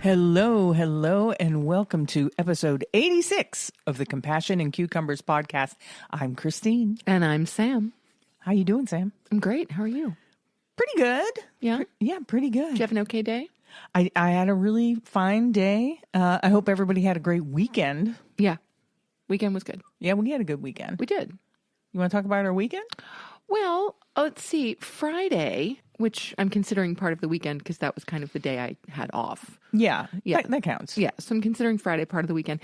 Hello, and welcome to episode 86 of the Compassion and Cucumbers podcast. I'm Christine. And I'm Sam. How you doing, Sam? I'm great. How are you? Pretty good. Yeah? Yeah, pretty good. Did you have an okay day? I had a really fine day. I hope everybody had a great weekend. Yeah. Weekend was good. Yeah, we had a good weekend. We did. You want to talk about our weekend? Well, let's see. Friday, which I'm considering part of the weekend because that was kind of the day I had off. Yeah. Yeah. That counts. Yeah, so I'm considering Friday part of the weekend.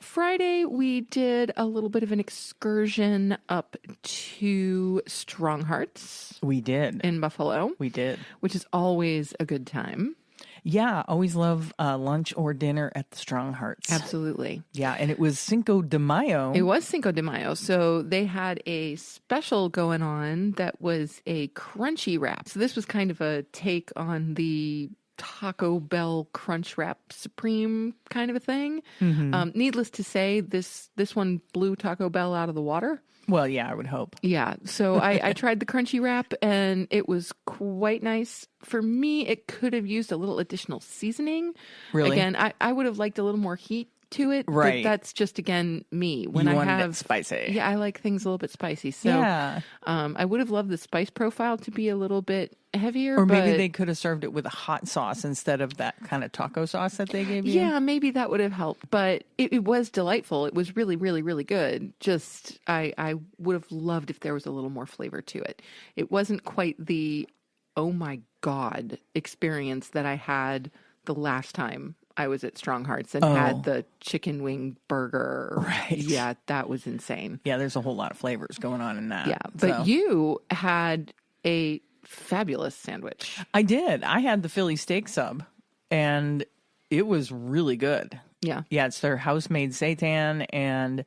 Friday, we did a little bit of an excursion up to Strong Hearts. We did. In Buffalo. We did. Which is always a good time. Yeah, always love lunch or dinner at the Strong Hearts. Absolutely. Yeah, and it was Cinco de Mayo. It was Cinco de Mayo. So they had a special going on that was a crunchy wrap. So this was kind of a take on the Taco Bell Crunch Wrap Supreme kind of a thing. Mm-hmm. Needless to say, this one blew Taco Bell out of the water. Well, yeah, I would hope. Yeah. So I tried the crunchy wrap and it was quite nice. For me, it could have used a little additional seasoning. Really? Again, I would have liked a little more heat to it. Right. But that's just, again, me. When you I wanted have it spicy. Yeah, I like things a little bit spicy. So yeah. I would have loved the spice profile to be a little bit heavier. Or maybe they could have served it with a hot sauce instead of that kind of taco sauce that they gave you. Yeah, maybe that would have helped. But it was delightful. It was really, really, really good. Just, I would have loved if there was a little more flavor to it. It wasn't quite the, oh my God, experience that I had the last time I was at Strong Hearts and had the chicken wing burger. Right. Yeah, that was insane. Yeah, there's a whole lot of flavors going on in that. Yeah, but you had a fabulous sandwich. I did. I had the Philly steak sub, and it was really good. Yeah. Yeah, it's their house-made seitan and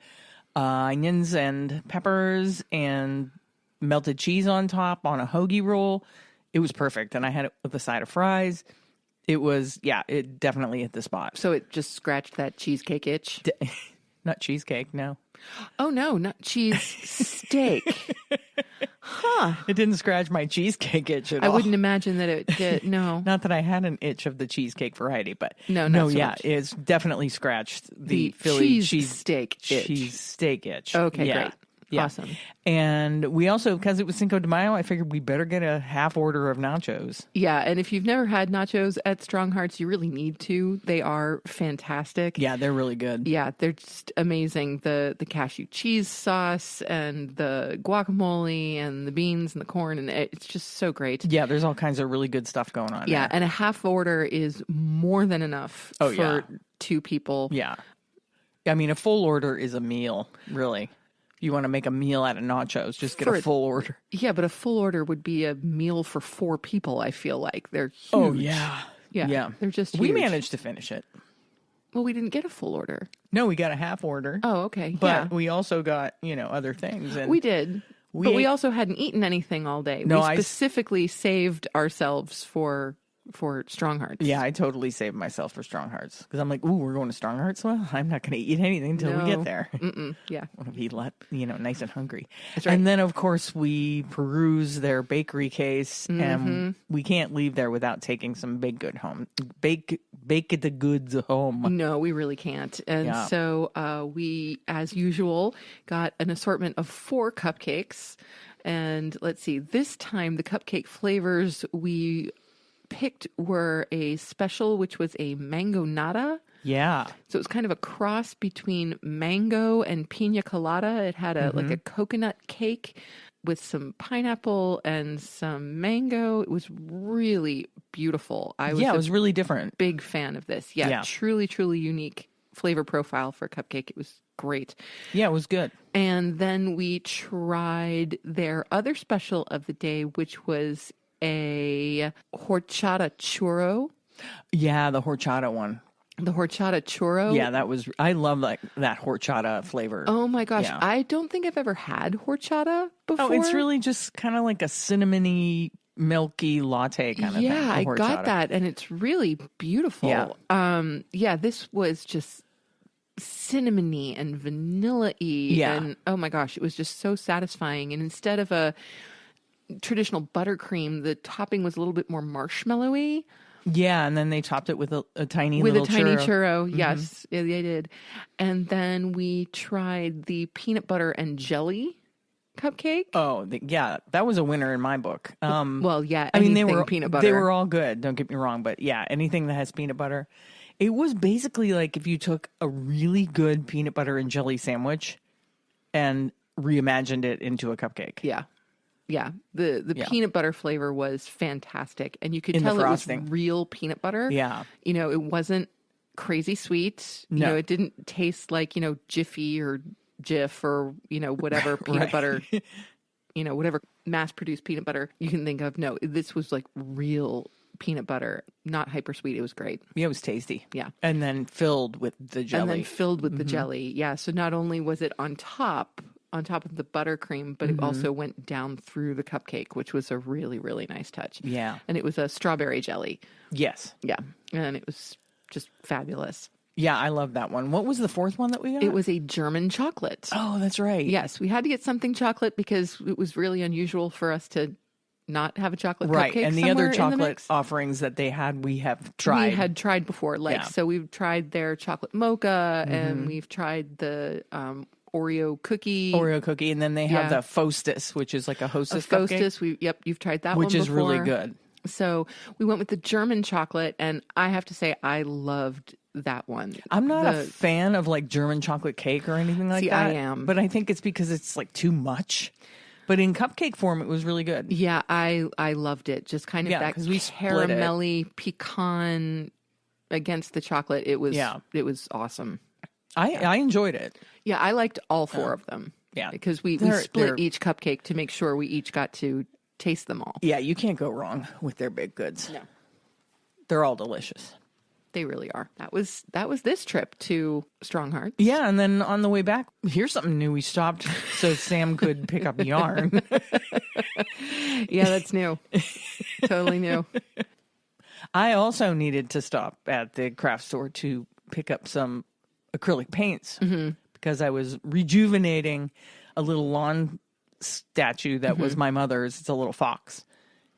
onions and peppers and melted cheese on top on a hoagie roll. It was perfect, and I had it with a side of fries. It was, yeah, it definitely hit the spot. So it just scratched that cheesecake itch? Not cheesecake, no. Oh, no, not cheese steak. Huh. It didn't scratch my cheesecake itch at all. I wouldn't imagine that it did, no. Not that I had an itch of the cheesecake variety, but no, yeah, much. It's definitely scratched the Philly cheese steak itch. Cheese steak itch. Okay, yeah. great. Yeah. Awesome. And we also, because it was Cinco de Mayo, I figured we better get a half order of nachos. Yeah, and if you've never had nachos at Strong Hearts, you really need to. They are fantastic. Yeah, they're really good. Yeah, they're just amazing. The cashew cheese sauce and the guacamole and the beans and the corn, and it's just so great. Yeah, there's all kinds of really good stuff going on. Yeah, there. and a half order is more than enough for two people. Yeah. I mean, a full order is a meal, really. You want to make a meal out of nachos, just get a full order. Yeah, but a full order would be a meal for 4 people, I feel like. They're huge. Oh, yeah. Yeah. They're just huge. We managed to finish it. Well, we didn't get a full order. No, we got a half order. Oh, okay. But we also got, other things. And we did. But we also hadn't eaten anything all day. No, we specifically saved ourselves for Strong Hearts. Yeah, I totally saved myself for Strong Hearts. Because I'm like, ooh, we're going to Strong Hearts? Well, I'm not going to eat anything until we get there. Yeah. I want to be, nice and hungry. That's right. And then, of course, we peruse their bakery case. And we can't leave there without taking some baked goods home. No, we really can't. And so we, as usual, got an assortment of 4 cupcakes. And let's see, this time the cupcake flavors we picked were a special, which was a mango nata. Yeah. So it was kind of a cross between mango and pina colada. It had like a coconut cake with some pineapple and some mango. It was really beautiful. It was really different. Big fan of this. Yeah. Truly, truly unique flavor profile for a cupcake. It was great. Yeah, it was good. And then we tried their other special of the day, which was a horchata churro. Yeah, the horchata one. The horchata churro. Yeah, I love that horchata flavor. Oh my gosh. Yeah. I don't think I've ever had horchata before. Oh, it's really just kind of like a cinnamony, milky latte kind of thing. Yeah, I got that. And it's really beautiful. Yeah. This was just cinnamony and vanilla-y. Yeah. And oh my gosh, it was just so satisfying. And instead of a traditional buttercream, the topping was a little bit more marshmallowy. Yeah, and then they topped it with a tiny with a little tiny churro. churro. Yes, yeah, they did. And then we tried the peanut butter and jelly cupcake. Oh, yeah, that was a winner in my book. Well, yeah, I mean, they anything were peanut butter. They were all good. Don't get me wrong, but yeah, anything that has peanut butter. It was basically like if you took a really good peanut butter and jelly sandwich and reimagined it into a cupcake. Yeah. Yeah. The peanut butter flavor was fantastic. And you could In the tell it was frosting. real peanut butter. Yeah. You know, it wasn't crazy sweet. You No. know, it didn't taste like, you know, Jiffy or Jif or, you know, whatever peanut Right. butter, you know, whatever mass produced peanut butter you can think of. No, this was like real peanut butter, not hyper sweet. It was great. Yeah, it was tasty. Yeah. And then filled with the jelly. And then filled with the jelly. Yeah. So not only was it on top of the buttercream, but it also went down through the cupcake, which was a really, really nice touch. Yeah. And it was a strawberry jelly. Yes. Yeah. And it was just fabulous. Yeah, I love that one. What was the fourth one that we got? It was a German chocolate. Oh, that's right. Yes. We had to get something chocolate because it was really unusual for us to not have a chocolate Right. cupcake And the somewhere other in chocolate mix. offerings that they had, we have tried. We had tried before. Like, Yeah. so we've tried their chocolate mocha and we've tried the Oreo cookie. And then they have Yeah. the Fostis, which is like a Hostess Hostess. cupcake, You've tried that which one is really before. good. So we went with the German chocolate, and I have to say I loved that one. I'm not a fan of like German chocolate cake or anything like See, that. I am. But I think it's because it's like too much. But in cupcake form, it was really good. Yeah, I loved it. Just kind of Yeah, that 'cause we split it. caramelly pecan against the chocolate. It was it was awesome. I enjoyed it. Yeah, I liked all four of them. Yeah. Because we They're- split each cupcake to make sure we each got to taste them all. Yeah, you can't go wrong with their baked goods. No. They're all delicious. They really are. That was this trip to Strong Hearts. Yeah, and then on the way back, here's something new. We stopped so Sam could pick up yarn. Yeah, that's new. Totally new. I also needed to stop at the craft store to pick up some acrylic paints because I was rejuvenating a little lawn statue that was my mother's. It's a little fox.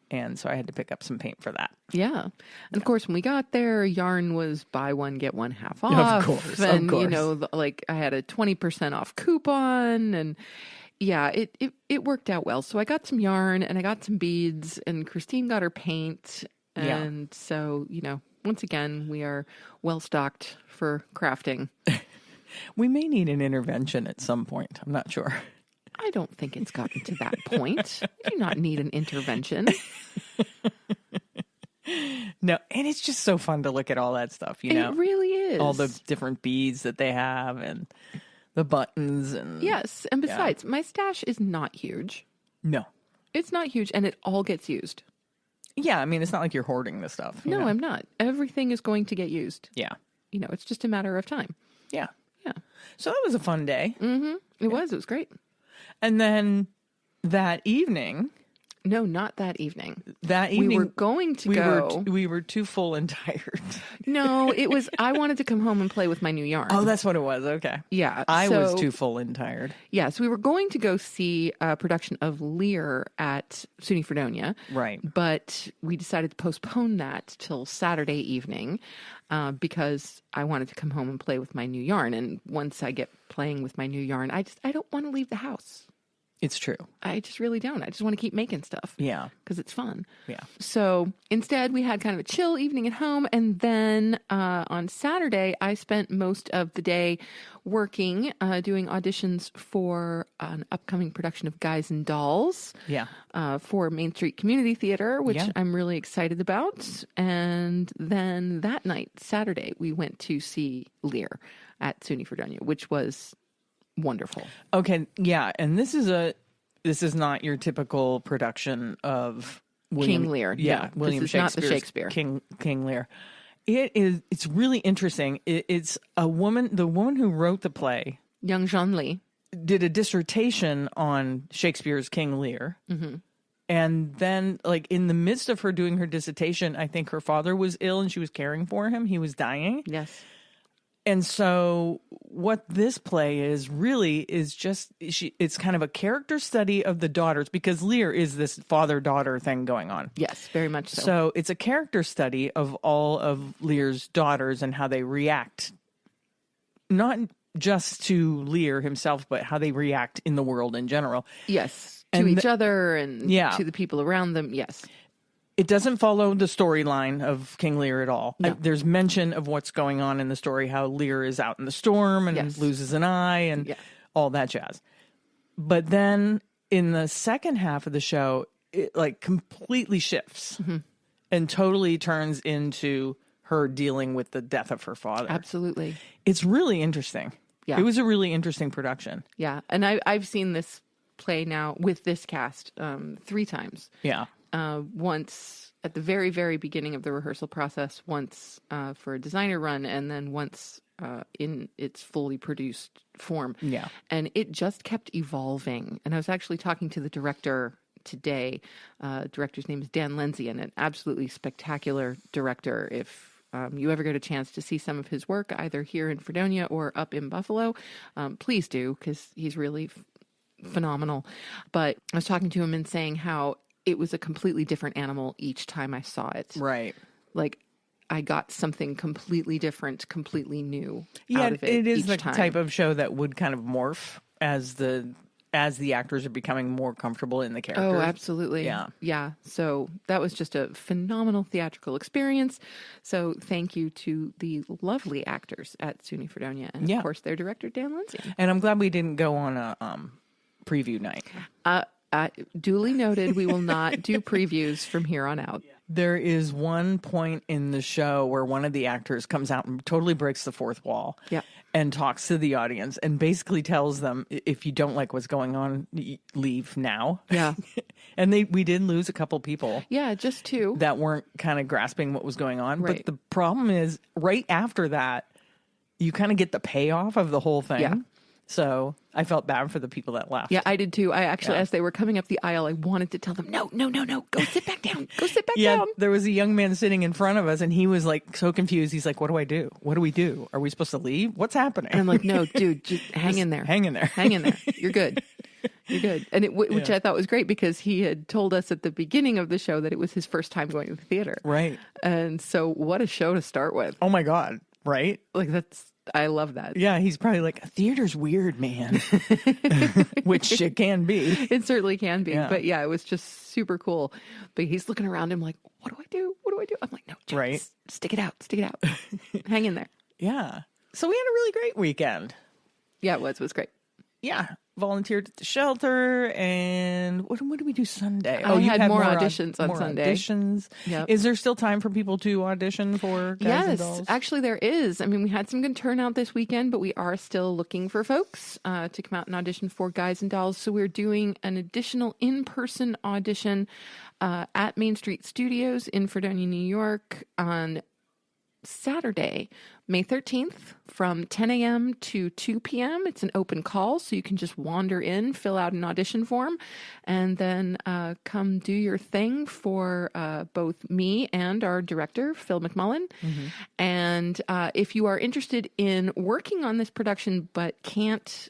And so I had to pick up some paint for that. Yeah. And of course, when we got there, yarn was buy one, get one half off. Of course. And, of course. you know, like I had a 20% off coupon. And yeah, it worked out well. So I got some yarn and I got some beads and Christine got her paint. And so, you know, once again, we are well stocked for crafting. We may need an intervention at some point. I'm not sure. I don't think it's gotten to that point. We do not need an intervention. No, and it's just so fun to look at all that stuff, you know? It really is. All the different beads that they have and the buttons and... Yes. And besides, my stash is not huge. No. It's not huge and it all gets used. Yeah, I mean, it's not like you're hoarding the stuff. You No, know? I'm not. Everything is going to get used. Yeah. You know, it's just a matter of time. Yeah. Yeah. So that was a fun day. It was great. And then that evening... No, not that evening. That evening... We were going to go. We were too full and tired. No, it was, I wanted to come home and play with my new yarn. Oh, that's what it was. Okay. Yeah. I was too full and tired. Yeah, so we were going to go see a production of Lear at SUNY Fredonia. Right. But we decided to postpone that till Saturday evening because I wanted to come home and play with my new yarn. And once I get playing with my new yarn, I don't want to leave the house. It's true. I just really don't. I just want to keep making stuff. Yeah. Because it's fun. Yeah. So instead, we had kind of a chill evening at home. And then on Saturday, I spent most of the day working, doing auditions for an upcoming production of Guys and Dolls Yeah. for Main Street Community Theater, which Yeah. I'm really excited about. And then that night, Saturday, we went to see Lear at SUNY Fredonia, which was wonderful. Okay, yeah, and this is not your typical production of William, King Lear. Yeah, No, William this is not the Shakespeare's Shakespeare. King Lear. It's really interesting. It's the woman who wrote the play Young Jean Lee. did a dissertation on Shakespeare's King Lear. And then, like, in the midst of her doing her dissertation, I think her father was ill and she was caring for him. He was dying. Yes. And so what this play is really is just, it's kind of a character study of the daughters, because Lear is this father-daughter thing going on. Yes, very much so. So it's a character study of all of Lear's daughters and how they react, not just to Lear himself, but how they react in the world in general. Yes, to each other and to the people around them. Yes. It doesn't follow the storyline of King Lear at all. No. There's mention of what's going on in the story, how Lear is out in the storm and loses an eye and all that jazz. But then in the second half of the show, it like completely shifts and totally turns into her dealing with the death of her father. Absolutely. It's really interesting. Yeah. It was a really interesting production. Yeah. And I've seen this play now with this cast 3 times. Yeah. Once at the very, very beginning of the rehearsal process, once for a designer run, and then once in its fully produced form. Yeah. And it just kept evolving. And I was actually talking to the director today. Director's name is Dan Lindsay, and an absolutely spectacular director. If you ever get a chance to see some of his work, either here in Fredonia or up in Buffalo, please do, because he's really phenomenal. But I was talking to him and saying how it was a completely different animal each time I saw it. Right. Like, I got something completely different, completely new Yeah, out of it. It is each the time. type of show that would kind of morph as the actors are becoming more comfortable in the characters. Oh, absolutely. Yeah. Yeah. So that was just a phenomenal theatrical experience. So thank you to the lovely actors at SUNY Fredonia and, of course, their director, Dan Lindsay. And I'm glad we didn't go on a preview night. Duly noted, we will not do previews from here on out. There is one point in the show where one of the actors comes out and totally breaks the fourth wall and talks to the audience and basically tells them, if you don't like what's going on, leave now. Yeah. And we did lose a couple people. Yeah, just 2. That weren't kind of grasping what was going on. Right. But the problem is, right after that, you kind of get the payoff of the whole thing. Yeah. So I felt bad for the people that left. Yeah, I did too. I actually, as they were coming up the aisle, I wanted to tell them, no, go sit back down. Go sit back down. There was a young man sitting in front of us, and he was like so confused. He's like, what do I do? What do we do? Are we supposed to leave? What's happening? And I'm like, no, dude, just hang in there. Hang in there. Hang in there. You're good. You're good. And which I thought was great, because he had told us at the beginning of the show that it was his first time going to the theater. Right. And so what a show to start with. Oh my God. Right. Like, I love that. Yeah, he's probably like, theater's weird, man. Which it can be. It certainly can be. Yeah. But yeah, it was just super cool. But he's looking around him like, what do I do? What do I do? I'm like, no, James, Right. Stick it out. Hang in there. Yeah. So we had a really great weekend. Yeah, it was great. Yeah. Volunteered at the shelter, and what did we do Sunday? I you had more auditions on Sunday. Auditions. Yep. Is there still time for people to audition for Guys and Dolls? Yes, actually there is. I mean, we had some good turnout this weekend, but we are still looking for folks to come out and audition for Guys and Dolls. So we're doing an additional in-person audition at Main Street Studios in Fredonia, New York on Saturday, May 13th from 10 a.m. to 2 p.m. It's an open call, so you can just wander in, fill out an audition form, and then come do your thing for both me and our director, Phil McMullen. Mm-hmm. And if you are interested in working on this production but can't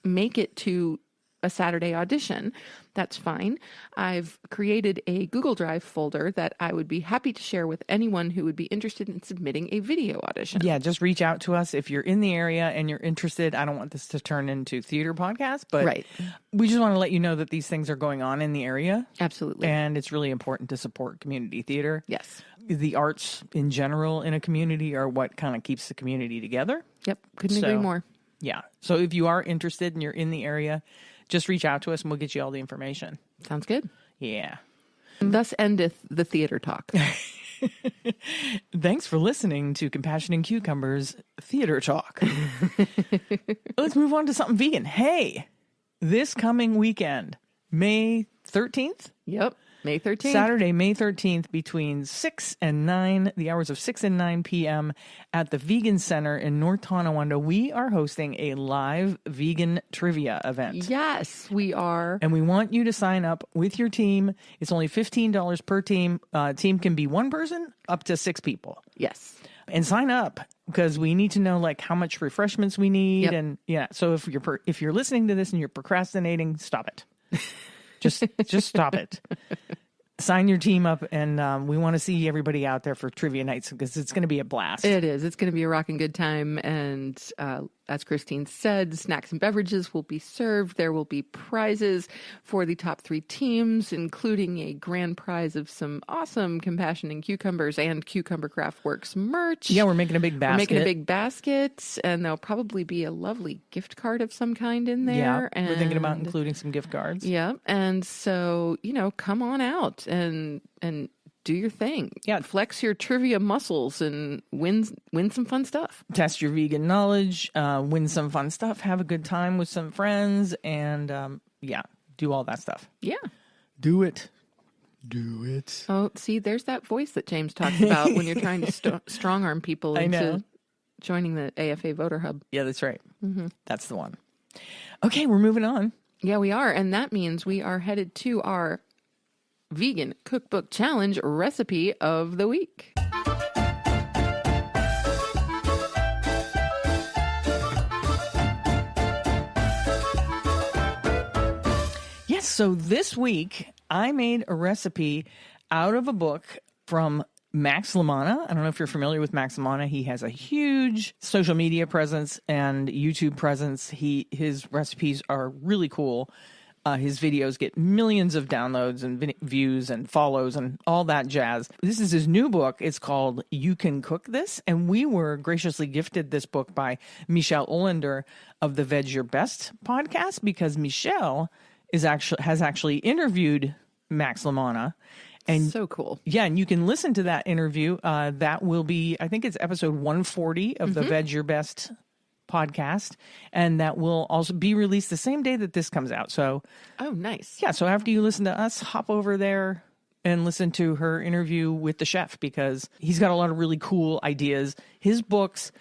make it to a Saturday audition, that's fine. I've created a Google Drive folder that I would be happy to share with anyone who would be interested in submitting a video audition. Yeah, just reach out to us if you're in the area and you're interested. I don't want this to turn into theater podcast, but we just want to let you know that these things are going on in the area. Absolutely. And it's really important to support community theater. Yes. The arts in general in a community are what kind of keeps the community together. Yep. Couldn't agree more. Yeah. So if you are interested and you're in the area, just reach out to us and we'll get you all the information. Sounds good. Yeah. Thus endeth the theater talk. Thanks for listening to Compassion and Cucumbers Theater Talk. Let's move on to something vegan. Hey, this coming weekend, May 13th? Yep. May 13th. Saturday, May 13th, between 6 and 9, the hours of 6 and 9 p.m. at the Vegan Center in North Tonawanda, we are hosting a live vegan trivia event. Yes, we are. And we want you to sign up with your team. It's only $15 per team. Team can be one person up to 6 people. Yes. And sign up because we need to know like how much refreshments we need. Yep. And yeah, so if you're listening to this and you're procrastinating, stop it. Just stop it. Sign your team up, and we want to see everybody out there for trivia nights because it's going to be a blast. It is. It's going to be a rocking good time. And as Christine said, snacks and beverages will be served. There will be prizes for the top 3 teams, including a grand prize of some awesome Compassion and Cucumbers and Cucumber Craftworks merch. Yeah, we're making a big basket. We're making a big basket, and there'll probably be a lovely gift card of some kind in there. Yeah, and we're thinking about including some gift cards. Yeah, and so, come on out and do your thing. Yeah. Flex your trivia muscles and win some fun stuff. Test your vegan knowledge, win some fun stuff, have a good time with some friends, and do all that stuff. Yeah. Do it. Do it. Oh, see, there's that voice that James talks about when you're trying to strong arm people into joining the AFA Voter Hub. Yeah, that's right. Mm-hmm. That's the one. Okay, we're moving on. Yeah, we are. And that means we are headed to our Vegan Cookbook Challenge recipe of the week. Yes, so this week I made a recipe out of a book from Max La Manna. I don't know if you're familiar with Max La Manna. He has a huge social media presence and YouTube presence. His recipes are really cool. His videos get millions of downloads and views and follows and all that jazz. This is his new book. It's called You Can Cook This. And we were graciously gifted this book by Michelle Olander of the Veg Your Best podcast because Michelle has actually interviewed Max La Manna. And so cool. Yeah, and you can listen to that interview. That will be, I think it's episode 140 of the Veg Your Best podcast, and that will also be released the same day that this comes out. So, oh, nice. Yeah, so after you listen to us, hop over there and listen to her interview with the chef because he's got a lot of really cool ideas. His books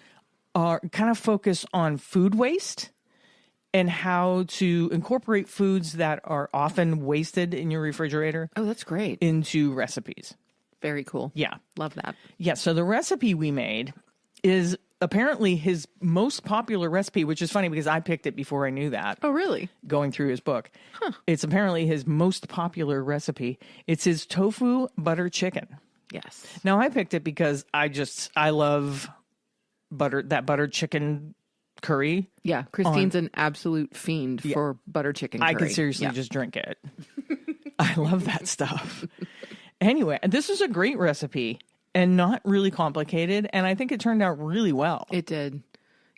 are kind of focus on food waste and how to incorporate foods that are often wasted in your refrigerator. Oh, that's great. Into recipes. Very cool. Yeah. Love that. Yeah, so the recipe we made is apparently his most popular recipe, which is funny because I picked it before I knew that. Oh, really? Going through his book. Huh. It's apparently his most popular recipe. It's his tofu butter chicken. Yes. Now, I picked it because I love butter chicken curry. Yeah, Christine's an absolute fiend for butter chicken curry. I could seriously just drink it. I love that stuff. Anyway, this is a great recipe. And not really complicated. And I think it turned out really well. It did.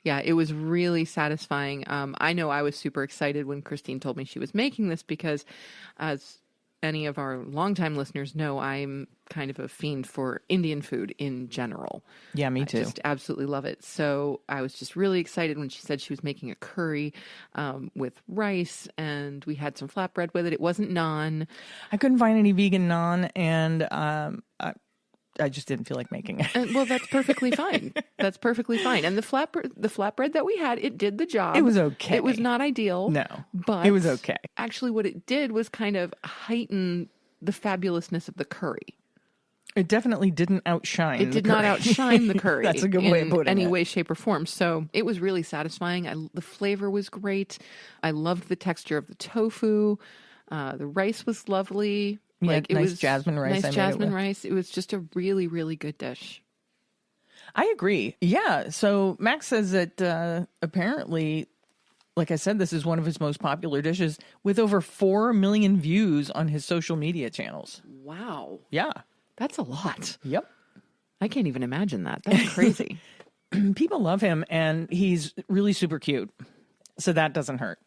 Yeah, it was really satisfying. I know I was super excited when Christine told me she was making this because, as any of our longtime listeners know, I'm kind of a fiend for Indian food in general. Yeah, me too. I just absolutely love it. So I was just really excited when she said she was making a curry with rice, and we had some flatbread with it. It wasn't naan. I couldn't find any vegan naan, and I just didn't feel like making it. Well, that's perfectly fine. That's perfectly fine. And the flatbread that we had, it did the job. It was okay. It was not ideal. No, but it was okay. Actually, what it did was kind of heighten the fabulousness of the curry. It definitely didn't outshine. It did not outshine the curry. That's a good way of putting it. In any way, shape, or form. So it was really satisfying. The flavor was great. I loved the texture of the tofu. The rice was lovely. Like it was jasmine rice. Nice jasmine rice. It was just a really, really good dish. I agree. Yeah. So Max says that apparently, like I said, this is one of his most popular dishes with over 4 million views on his social media channels. Wow. Yeah. That's a lot. Yep. I can't even imagine that. That's crazy. People love him, and he's really super cute. So that doesn't hurt.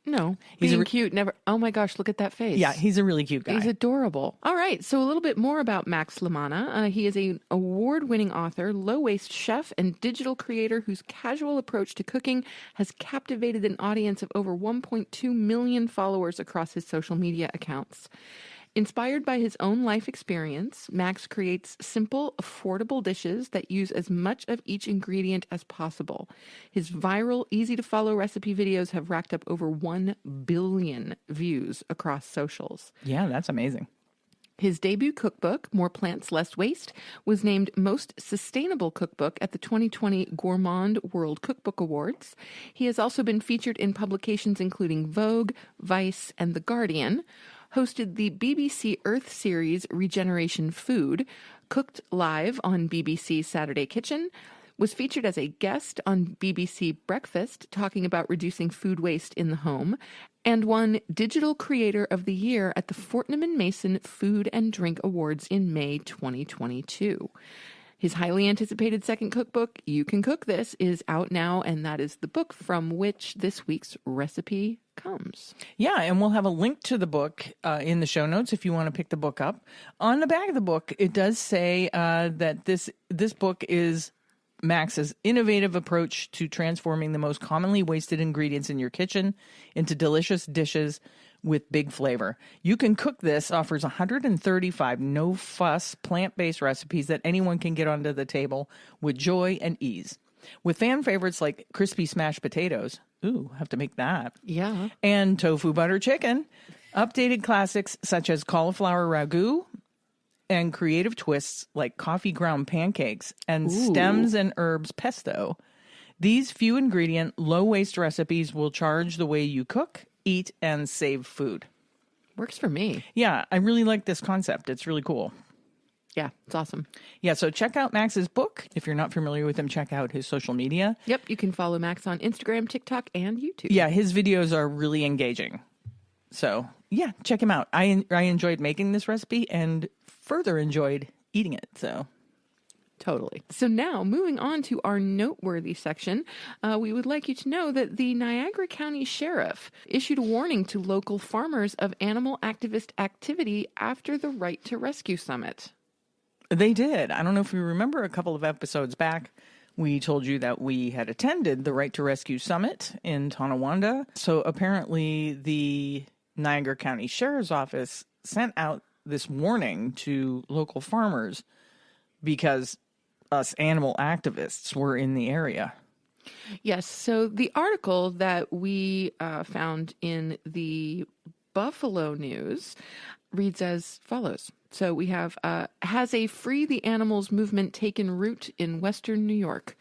No, being cute never. Oh my gosh, look at that face. Yeah, he's a really cute guy. He's adorable. All right, so a little bit more about Max La Manna. He is an award-winning author, low-waste chef, and digital creator whose casual approach to cooking has captivated an audience of over 1.2 million followers across his social media accounts. Inspired by his own life experience, Max creates simple, affordable dishes that use as much of each ingredient as possible. His viral, easy-to-follow recipe videos have racked up over 1 billion views across socials. Yeah, that's amazing. His debut cookbook, More Plants, Less Waste, was named Most Sustainable Cookbook at the 2020 Gourmand World Cookbook Awards. He has also been featured in publications including Vogue, Vice, and The Guardian, hosted the BBC Earth series Regeneration Food, cooked live on BBC Saturday Kitchen, was featured as a guest on BBC Breakfast talking about reducing food waste in the home, and won Digital Creator of the Year at the Fortnum & Mason Food and Drink Awards in May 2022. His highly anticipated second cookbook, You Can Cook This, is out now, and that is the book from which this week's recipe comes. Yeah, and we'll have a link to the book in the show notes if you want to pick the book up. On the back of the book, it does say that this book is Max's innovative approach to transforming the most commonly wasted ingredients in your kitchen into delicious dishes with big flavor. You Can Cook This offers 135 no-fuss, plant-based recipes that anyone can get onto the table with joy and ease. With fan favorites like crispy smashed potatoes, ooh, have to make that. Yeah. And tofu butter chicken, updated classics such as cauliflower ragu, and creative twists like coffee ground pancakes and stems and herbs pesto. These few ingredient, low waste recipes will charge the way you cook, eat, and save food. Works for me. Yeah, I really like this concept. It's really cool. Yeah, it's awesome. Yeah, so check out Max's book. If you're not familiar with him, check out his social media. Yep, you can follow Max on Instagram, TikTok, and YouTube. Yeah, his videos are really engaging. So, yeah, check him out. I enjoyed making this recipe and further enjoyed eating it. So, totally. So now, moving on to our noteworthy section, we would like you to know that the Niagara County Sheriff issued a warning to local farmers of animal activist activity after the Right to Rescue Summit. They did. I don't know if you remember a couple of episodes back, we told you that we had attended the Right to Rescue Summit in Tonawanda. So apparently the Niagara County Sheriff's Office sent out this warning to local farmers because us animal activists were in the area. Yes. So the article that we found in the Buffalo News reads as follows. So we have, has a Free the Animals movement taken root in Western New York?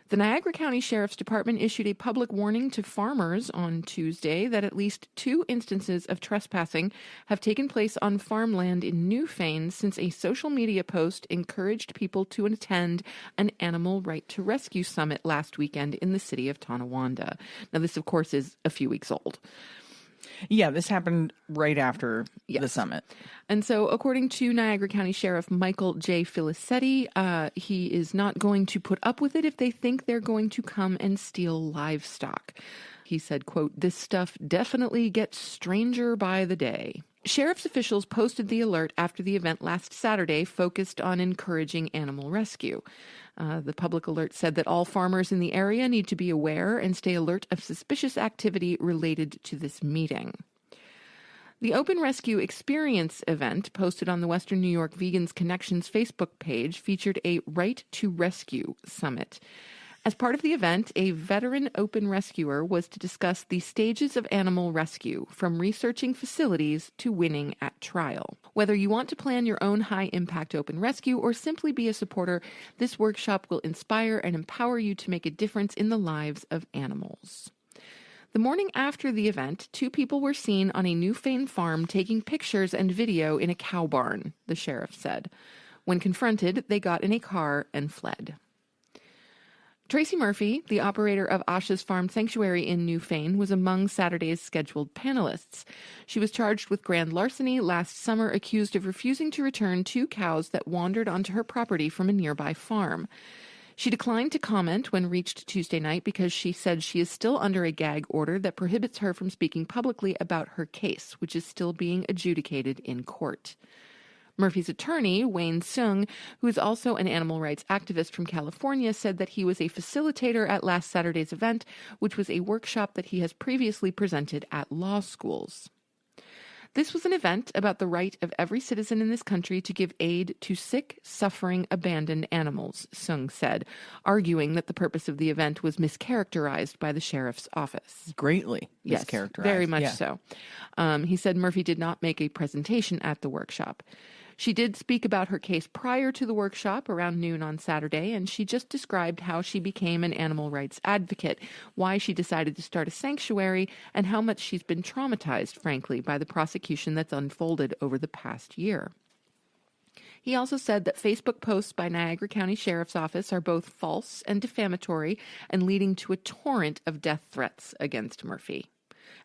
The Niagara County Sheriff's Department issued a public warning to farmers on Tuesday that at least 2 instances of trespassing have taken place on farmland in Newfane since a social media post encouraged people to attend an animal right to rescue summit last weekend in the city of Tonawanda. Now, this, of course, is a few weeks old. Yeah, this happened right after the summit. And so, according to Niagara County Sheriff Michael J. Filicetti, he is not going to put up with it if they think they're going to come and steal livestock. He said, quote, "This stuff definitely gets stranger by the day." Sheriff's officials posted the alert after the event last Saturday focused on encouraging animal rescue. The public alert said that all farmers in the area need to be aware and stay alert of suspicious activity related to this meeting. The Open Rescue Experience event posted on the Western New York Vegans Connections Facebook page featured a Right to Rescue summit. As part of the event, a veteran open rescuer was to discuss the stages of animal rescue, from researching facilities to winning at trial. Whether you want to plan your own high-impact open rescue or simply be a supporter, this workshop will inspire and empower you to make a difference in the lives of animals. The morning after the event, 2 people were seen on a Newfane farm taking pictures and video in a cow barn, the sheriff said. When confronted, they got in a car and fled. Tracy Murphy, the operator of Asha's Farm Sanctuary in Newfane, was among Saturday's scheduled panelists. She was charged with grand larceny last summer, accused of refusing to return 2 cows that wandered onto her property from a nearby farm. She declined to comment when reached Tuesday night because she said she is still under a gag order that prohibits her from speaking publicly about her case, which is still being adjudicated in court. Murphy's attorney, Wayne Sung, who is also an animal rights activist from California, said that he was a facilitator at last Saturday's event, which was a workshop that he has previously presented at law schools. This was an event about the right of every citizen in this country to give aid to sick, suffering, abandoned animals, Sung said, arguing that the purpose of the event was mischaracterized by the sheriff's office. Greatly Yes, mischaracterized. very much so. He said Murphy did not make a presentation at the workshop. She did speak about her case prior to the workshop around noon on Saturday, and she just described how she became an animal rights advocate, why she decided to start a sanctuary, and how much she's been traumatized, frankly, by the prosecution that's unfolded over the past year. He also said that Facebook posts by Niagara County Sheriff's Office are both false and defamatory and leading to a torrent of death threats against Murphy.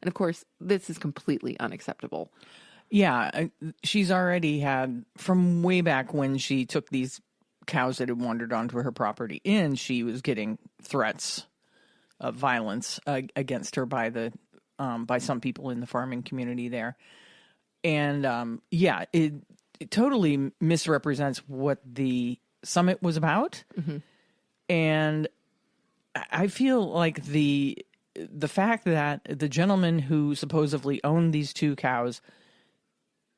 And of course, this is completely unacceptable. Yeah, she's already had, from way back when she took these cows that had wandered onto her property in, she was getting threats of violence against her by some people in the farming community there. And it totally misrepresents what the summit was about. Mm-hmm. And I feel like the fact that the gentleman who supposedly owned these 2 cows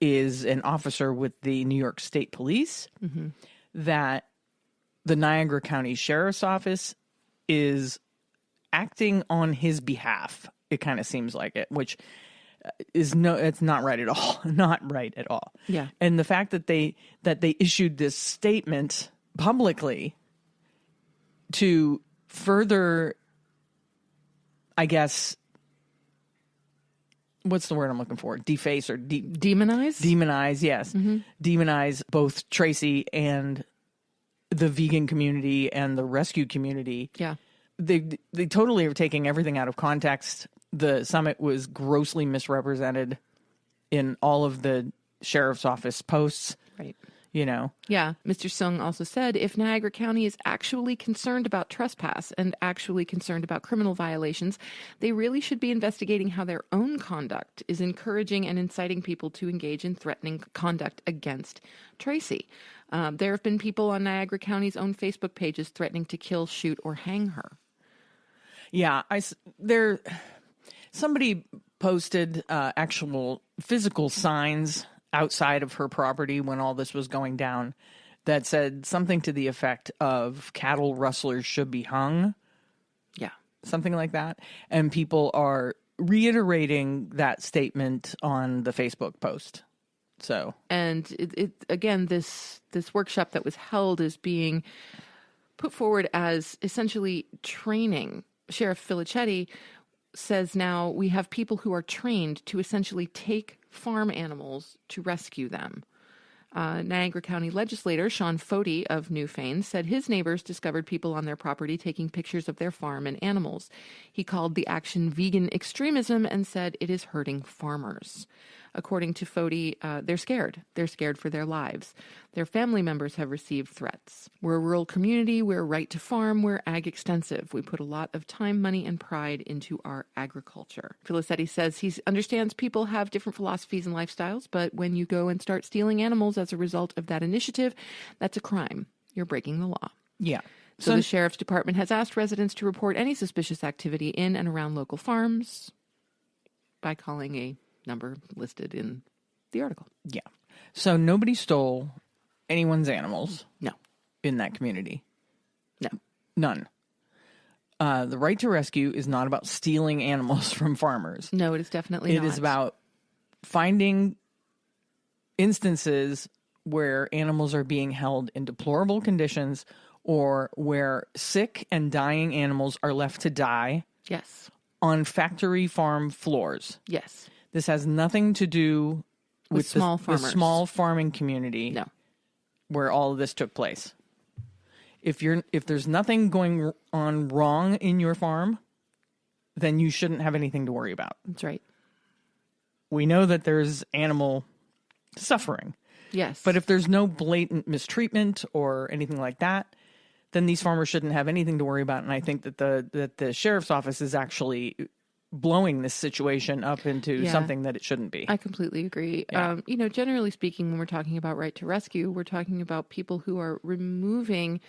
is an officer with the New York State Police, mm-hmm. that the Niagara County Sheriff's Office is acting on his behalf. It kind of seems like it, which is it's not right at all. Not right at all. Yeah. And the fact that they issued this statement publicly to further, I guess, what's the word I'm looking for? Deface or demonize? Demonize, yes. Mm-hmm. Demonize both Tracy and the vegan community and the rescue community. Yeah. They totally are taking everything out of context. The summit was grossly misrepresented in all of the sheriff's office posts. Right. You know? Yeah. Mr. Sung also said if Niagara County is actually concerned about trespass and actually concerned about criminal violations, they really should be investigating how their own conduct is encouraging and inciting people to engage in threatening conduct against Tracy. There have been people on Niagara County's own Facebook pages threatening to kill, shoot, or hang her. Yeah. Somebody posted actual physical signs outside of her property when all this was going down that said something to the effect of cattle rustlers should be hung. Yeah. Something like that. And people are reiterating that statement on the Facebook post. So, and it again, this workshop that was held is being put forward as essentially training. Sheriff Filichetti says now we have people who are trained to essentially take farm animals to rescue them. Niagara County legislator Sean Foti of Newfane said his neighbors discovered people on their property taking pictures of their farm and animals. He called the action vegan extremism and said it is hurting farmers. According to Foti, they're scared. They're scared for their lives. Their family members have received threats. We're a rural community. We're right to farm. We're ag extensive. We put a lot of time, money, and pride into our agriculture. Filichetti says he understands people have different philosophies and lifestyles, but when you go and start stealing animals as a result of that initiative, that's a crime. You're breaking the law. Yeah. So the sheriff's department has asked residents to report any suspicious activity in and around local farms by calling a number listed in the article. Yeah. So nobody stole anyone's animals. No. In that community. No. None. The right to rescue is not about stealing animals from farmers. No, it is definitely not. It is about finding instances where animals are being held in deplorable conditions or where sick and dying animals are left to die. Yes. On factory farm floors. Yes. This has nothing to do with small farmers. The small farming community. No. Where all of this took place. If there's nothing going on wrong in your farm, then you shouldn't have anything to worry about. That's right. We know that there's animal suffering. Yes. But if there's no blatant mistreatment or anything like that, then these farmers shouldn't have anything to worry about. And I think that the sheriff's office is actually blowing this situation up into something that it shouldn't be. I completely agree. Yeah. Generally speaking, when we're talking about right to rescue, we're talking about people who are removing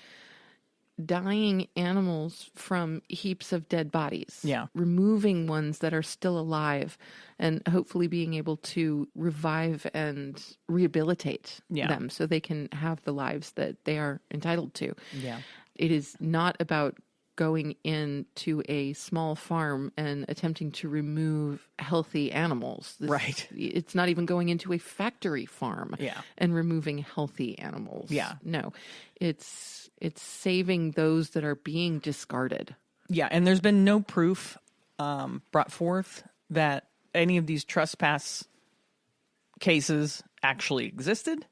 dying animals from heaps of dead bodies. Yeah. Removing ones that are still alive and hopefully being able to revive and rehabilitate them so they can have the lives that they are entitled to. Yeah. It is not about going into a small farm and attempting to remove healthy animals. Right. It's not even going into a factory farm Yeah. and removing healthy animals. Yeah. No, it's saving those that are being discarded. Yeah. And there's been no proof brought forth that any of these trespass cases actually existed.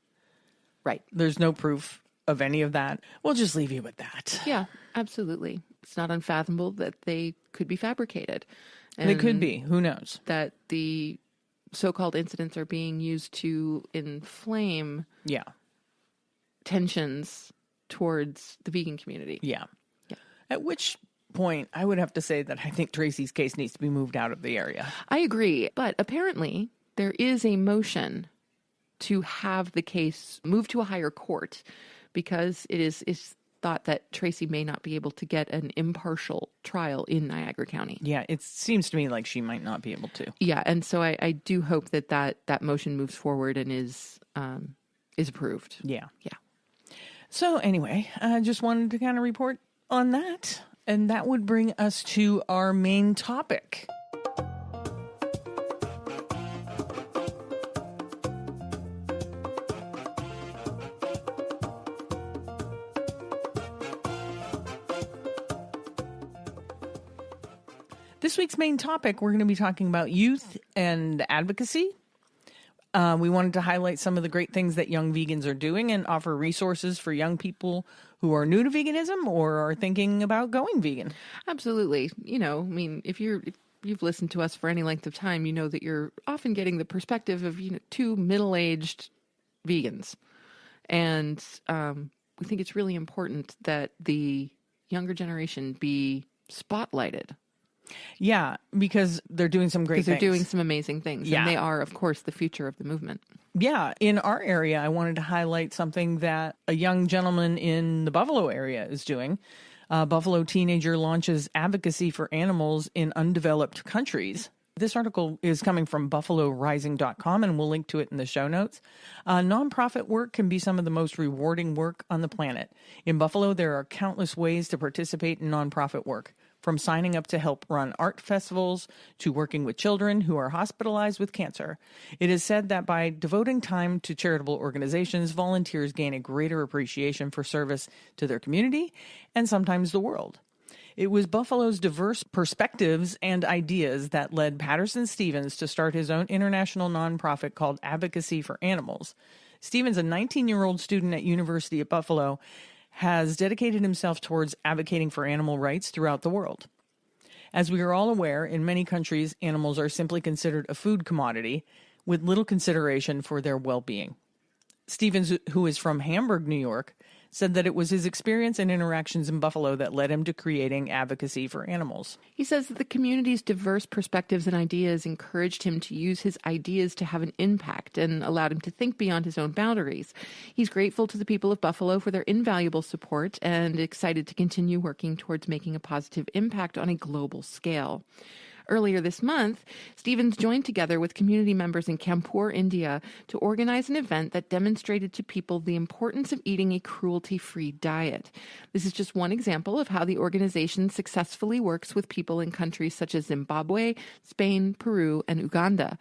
Right. There's no proof of any of that. We'll just leave you with that. Yeah, absolutely. It's not unfathomable that they could be fabricated. And they could be. Who knows? That the so-called incidents are being used to inflame tensions towards the vegan community. Yeah. At which point, I would have to say that I think Tracy's case needs to be moved out of the area. I agree. But apparently, there is a motion to have the case moved to a higher court because it is thought that Tracy may not be able to get an impartial trial in Niagara County. Yeah, it seems to me like she might not be able to. Yeah, and so I do hope that motion moves forward and is approved. Yeah. Yeah. So anyway, I just wanted to kind of report on that. And that would bring us to our main topic. This week's main topic, we're going to be talking about youth and advocacy. We wanted to highlight some of the great things that young vegans are doing and offer resources for young people who are new to veganism or are thinking about going vegan. Absolutely. You know, I mean, if you've listened to us for any length of time, you know that you're often getting the perspective of, two middle-aged vegans. And we think it's really important that the younger generation be spotlighted. Yeah, because they're doing some great things. Because they're doing some amazing things. Yeah. And they are, of course, the future of the movement. Yeah. In our area, I wanted to highlight something that a young gentleman in the Buffalo area is doing. Buffalo teenager launches advocacy for animals in undeveloped countries. This article is coming from buffalorising.com, and we'll link to it in the show notes. Nonprofit work can be some of the most rewarding work on the planet. In Buffalo, there are countless ways to participate in nonprofit work, from signing up to help run art festivals to working with children who are hospitalized with cancer. It is said that by devoting time to charitable organizations, volunteers gain a greater appreciation for service to their community and sometimes the world. It was Buffalo's diverse perspectives and ideas that led Patterson Stevens to start his own international nonprofit called Advocacy for Animals. Stevens, a 19-year-old student at University of Buffalo, has dedicated himself towards advocating for animal rights throughout the world. As we are all aware, in many countries, animals are simply considered a food commodity with little consideration for their well-being. Stevens, who is from Hamburg, New York, said that it was his experience and interactions in Buffalo that led him to creating Advocacy for Animals. He says that the community's diverse perspectives and ideas encouraged him to use his ideas to have an impact and allowed him to think beyond his own boundaries. He's grateful to the people of Buffalo for their invaluable support and excited to continue working towards making a positive impact on a global scale. Earlier this month, Stevens joined together with community members in Kanpur, India, to organize an event that demonstrated to people the importance of eating a cruelty-free diet. This is just one example of how the organization successfully works with people in countries such as Zimbabwe, Spain, Peru, and Uganda.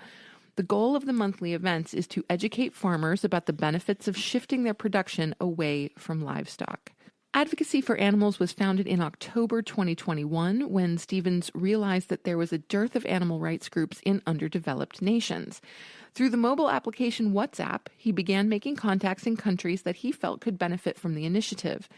The goal of the monthly events is to educate farmers about the benefits of shifting their production away from livestock. Advocacy for Animals was founded in October 2021 when Stevens realized that there was a dearth of animal rights groups in underdeveloped nations. Through the mobile application WhatsApp, he began making contacts in countries that he felt could benefit from the initiative.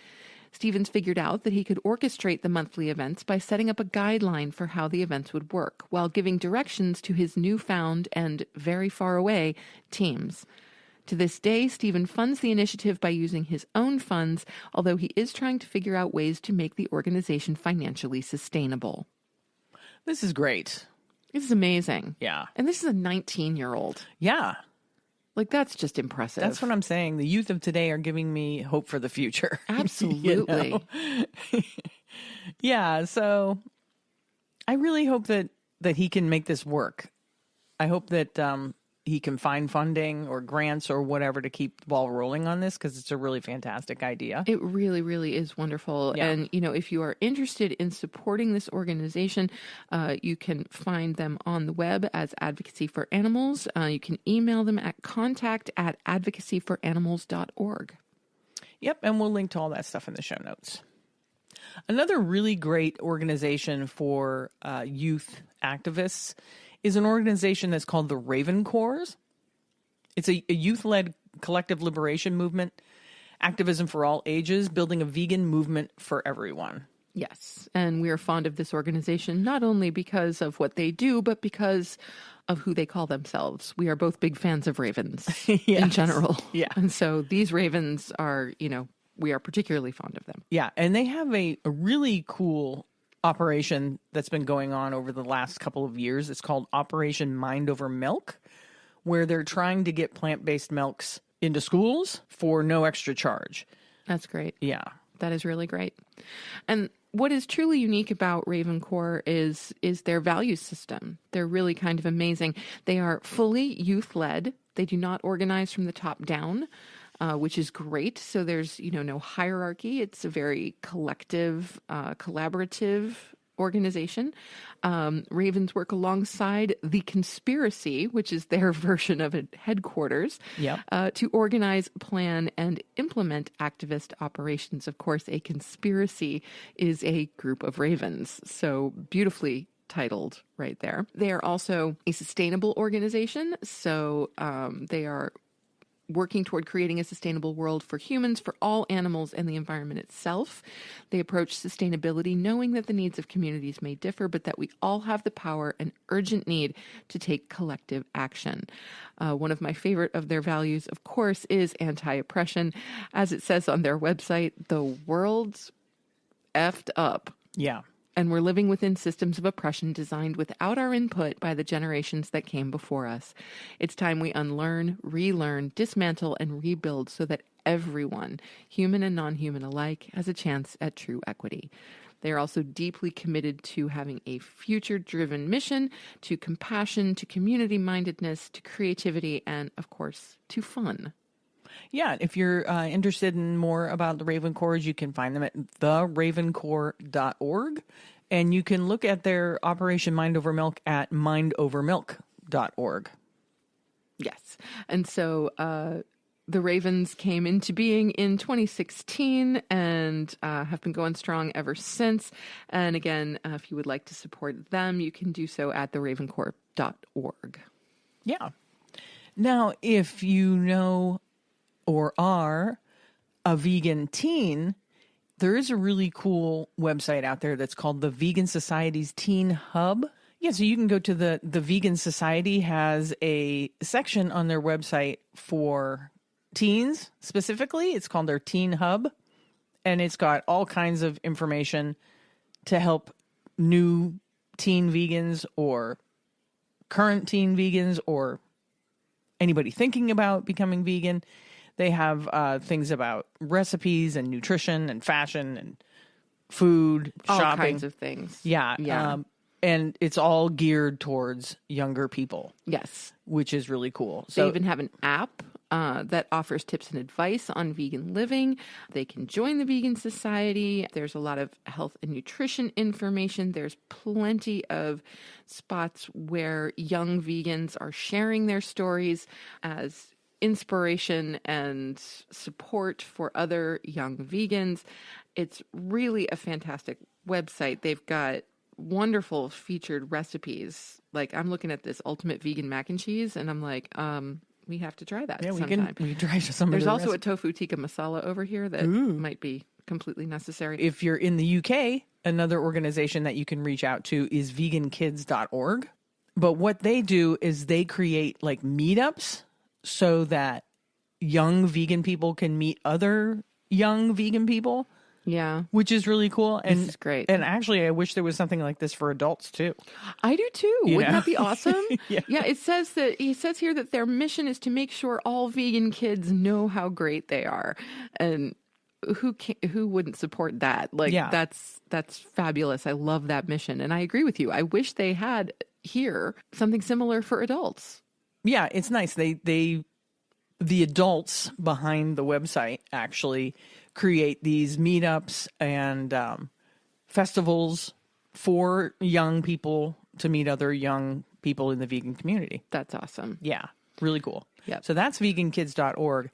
Stevens figured out that he could orchestrate the monthly events by setting up a guideline for how the events would work, while giving directions to his newfound and very far away teams. To this day, Stephen funds the initiative by using his own funds, although he is trying to figure out ways to make the organization financially sustainable. This is great. This is amazing. Yeah. And this is a 19-year-old. Yeah. Like, that's just impressive. That's what I'm saying. The youth of today are giving me hope for the future. Absolutely. Yeah. So I really hope that he can make this work. I hope that he can find funding or grants or whatever to keep the ball rolling on this, because it's a really fantastic idea. It really, really is wonderful. Yeah. And, if you are interested in supporting this organization, you can find them on the web as Advocacy for Animals. You can email them at contact@advocacyforanimals.org. Yep. And we'll link to all that stuff in the show notes. Another really great organization for youth activists is an organization that's called the Raven Corps. It's a youth-led collective liberation movement, activism for all ages, building a vegan movement for everyone. Yes. And we are fond of this organization, not only because of what they do, but because of who they call themselves. We are both big fans of ravens in general. Yeah. And so these ravens are, we are particularly fond of them. Yeah. And they have a really cool operation that's been going on over the last couple of years. It's called Operation Mind Over Milk, where they're trying to get plant-based milks into schools for no extra charge. That's great. Yeah. That is really great. And what is truly unique about Raven Corps is their value system. They're really kind of amazing. They are fully youth-led. They do not organize from the top down, which is great. So there's, no hierarchy. It's a very collective, collaborative organization. Ravens work alongside the Conspiracy, which is their version of a headquarters, to organize, plan, and implement activist operations. Of course, a conspiracy is a group of ravens. So beautifully titled right there. They are also a sustainable organization. So they are working toward creating a sustainable world for humans, for all animals, and the environment itself. They approach sustainability knowing that the needs of communities may differ, but that we all have the power and urgent need to take collective action. One of my favorite of their values, of course, is anti-oppression. As it says on their website, the world's effed up. Yeah. And we're living within systems of oppression designed without our input by the generations that came before us. It's time we unlearn, relearn, dismantle, and rebuild so that everyone, human and non-human alike, has a chance at true equity. They are also deeply committed to having a future-driven mission, to compassion, to community-mindedness, to creativity, and, of course, to fun. Yeah, if you're interested in more about the Raven Corps, you can find them at theravencorps.org, and you can look at their Operation Mind Over Milk at mindovermilk.org. Yes, and so the Ravens came into being in 2016 and have been going strong ever since. And again, if you would like to support them, you can do so at theravencorps.org. Yeah. Now, if you know or are a vegan teen, there is a really cool website out there that's called the Vegan Society's Teen Hub. Yeah, so you can go to the Vegan Society has a section on their website for teens specifically. It's called their Teen Hub, and it's got all kinds of information to help new teen vegans or current teen vegans or anybody thinking about becoming vegan. They have things about recipes and nutrition and fashion and food, all shopping. All kinds of things. Yeah. And it's all geared towards younger people. Yes. Which is really cool. They even have an app that offers tips and advice on vegan living. They can join the Vegan Society. There's a lot of health and nutrition information. There's plenty of spots where young vegans are sharing their stories as inspiration and support for other young vegans. It's really a fantastic website. They've got wonderful featured recipes. Like, I'm looking at this ultimate vegan mac and cheese, and I'm like, we have to try that sometime. We can try some. There's also a tofu tikka masala over here that might be completely necessary. If you're in the UK, another organization that you can reach out to is vegankids.org. But what they do is they create like meetups so that young vegan people can meet other young vegan people. Yeah. which is really cool. And This is great. And actually, I wish there was something like this for adults too. I do too. Wouldn't that be awesome? Yeah. It says here that their mission is to make sure all vegan kids know how great they are. And who wouldn't support that? Like, Yeah. that's fabulous. I love that mission. And I agree with you. I wish they had here something similar for adults. Yeah, it's nice. The adults behind the website actually create these meetups and festivals for young people to meet other young people in the vegan community. That's awesome. Yeah, really cool. Yep. So that's vegankids.org.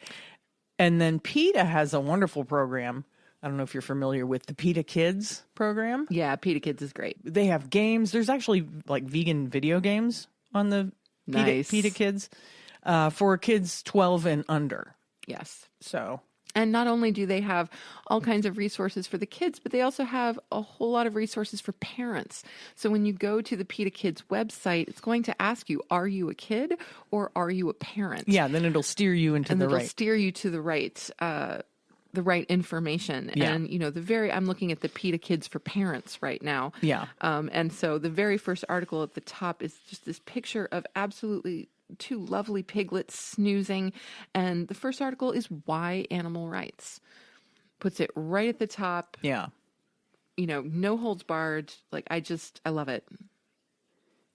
And then PETA has a wonderful program. I don't know if you're familiar with the PETA Kids program. Yeah, PETA Kids is great. They have games. There's actually like vegan video games on the Nice. PETA Kids for kids 12 and under. Yes. So, And not only do they have all kinds of resources for the kids, but they also have a whole lot of resources for parents. So when you go to the PETA Kids website, it's going to ask you, are you a kid or are you a parent? yeah, then it'll steer you into And the it'll right. steer you to the right information. Yeah. And, I'm looking at the PETA Kids for Parents right now. Yeah. And so the very first article at the top is just this picture of absolutely two lovely piglets snoozing. And the first article is Why Animal Rights. Puts it right at the top. Yeah. No holds barred. Like, I love it.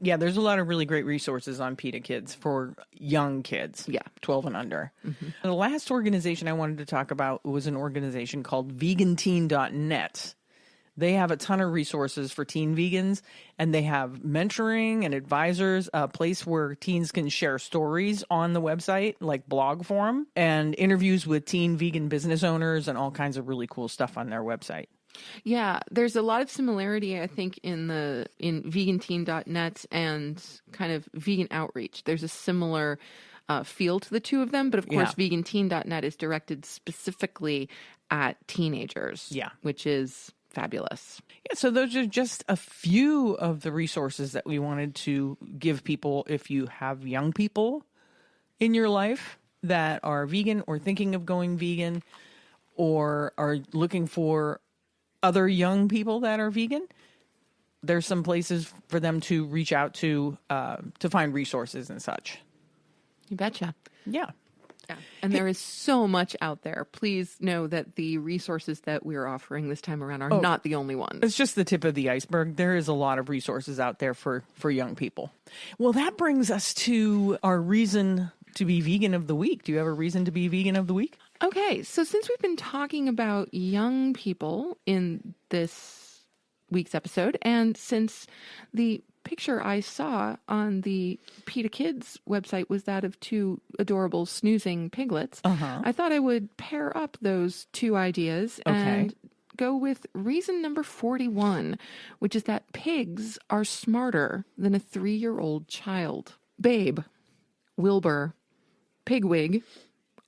Yeah, there's a lot of really great resources on PETA Kids for young kids. Yeah. 12 and under. Mm-hmm. The last organization I wanted to talk about was an organization called veganteen.net. They have a ton of resources for teen vegans, and they have mentoring and advisors, a place where teens can share stories on the website, like blog form, and interviews with teen vegan business owners and all kinds of really cool stuff on their website. Yeah, there's a lot of similarity, I think, in veganteen.net and kind of vegan outreach. There's a similar feel to the two of them, but of course, veganteen.net is directed specifically at teenagers. Yeah. Which is fabulous. Yeah, so those are just a few of the resources that we wanted to give people if you have young people in your life that are vegan or thinking of going vegan or are looking for other young people that are vegan. There's some places for them to reach out to find resources and such. You betcha. Yeah. Yeah. And there is so much out there. Please know that the resources that we're offering this time around are not the only ones. It's just the tip of the iceberg. There is a lot of resources out there for young people. Well, that brings us to our reason to be vegan of the week. Do you have a reason to be vegan of the week? Okay. So since we've been talking about young people in this week's episode, and since the picture I saw on the PETA Kids website was that of two adorable snoozing piglets, I thought I would pair up those two ideas and go with reason number 41, which is that pigs are smarter than a 3-year-old child. Babe, Wilbur, Pigwig,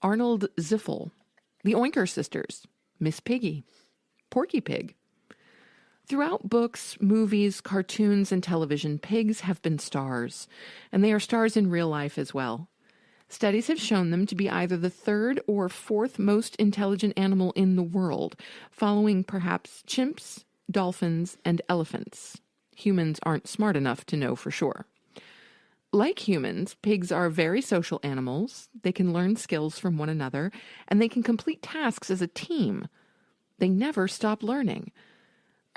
Arnold Ziffel, the Oinker sisters, Miss Piggy, Porky Pig. Throughout books, movies, cartoons, and television, pigs have been stars, and they are stars in real life as well. Studies have shown them to be either the 3rd or 4th most intelligent animal in the world, following perhaps chimps, dolphins, and elephants. Humans aren't smart enough to know for sure. Like humans, pigs are very social animals. They can learn skills from one another, and they can complete tasks as a team. They never stop learning.